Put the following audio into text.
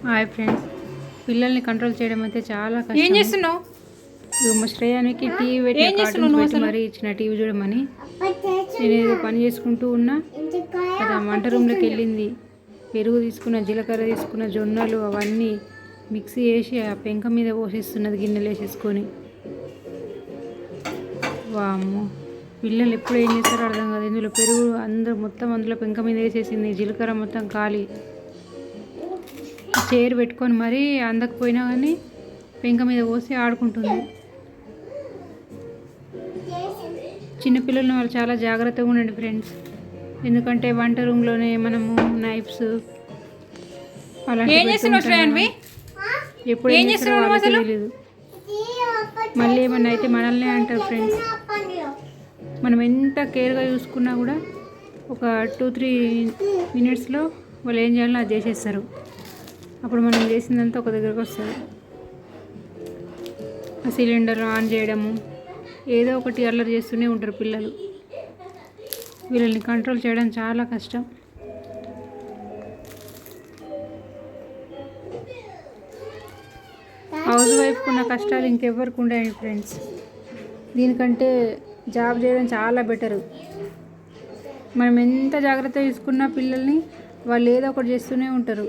Hi friends, పిల్లల్ని control చేయడం అయితే చాలా కష్టం. ఏం చేస్తున్నావు? మా శ్రేయానికి టీవీ పెట్టి కార్టూన్స్ పెట్టి మరీ ఇచ్చిన టీవీ చూడమని. నేను ఏదో పని చేసుకుంటూ ఉన్నా, అది ఆ వంట రూమ్లోకి వెళ్ళింది. పెరుగు తీసుకున్న, జీలకర్ర తీసుకున్న, జొన్నలు అవన్నీ మిక్సీ వేసి ఆ పెంక మీద పోసేస్తున్నది గిన్నెలు వేసేసుకొని. వామ్మో, పిల్లలు ఎప్పుడు ఏం చేస్తారో అర్థం కాదు. ఇందులో పెరుగు అందరూ మొత్తం అందులో పెంక మీద వేసేసింది, జీలకర్ర మొత్తం ఖాళీ. చైర్ పెట్టుకొని మరీ అందకపోయినా కానీ పెంక మీద పోసి ఆడుకుంటుంది. చిన్నపిల్లలను వాళ్ళు చాలా జాగ్రత్తగా ఉండండి ఫ్రెండ్స్, ఎందుకంటే వంట రూమ్లోనే మనము నైఫ్స్ అలాంటివి ఎప్పుడు ఏం చేస్తారో వాళ్ళకి తెలియదు. మళ్ళీ ఏమన్నా అయితే మనల్నే అంటారు ఫ్రెండ్స్. మనం ఎంత కేర్గా చూసుకున్నా కూడా ఒక 2-3 మినిట్స్లో వాళ్ళు ఏం చేయాలో అది చేసేస్తారు. అప్పుడు మనం చేసిందంతా ఒక దగ్గరకు వస్తుంది. ఆ సిలిండర్ ఆన్ చేయడము, ఏదో ఒకటి అల్లరి చేస్తూనే ఉంటారు పిల్లలు. వీళ్ళని కంట్రోల్ చేయడం చాలా కష్టం. హౌస్ వైఫ్కి ఉన్న కష్టాలు ఇంకెవ్వరికి ఉండవు ఫ్రెండ్స్. దీనికంటే జాబ్ చేయడం చాలా బెటరు. మనం ఎంత జాగ్రత్త తీసుకున్నా పిల్లల్ని వాళ్ళు ఏదో ఒకటి చేస్తూనే ఉంటారు.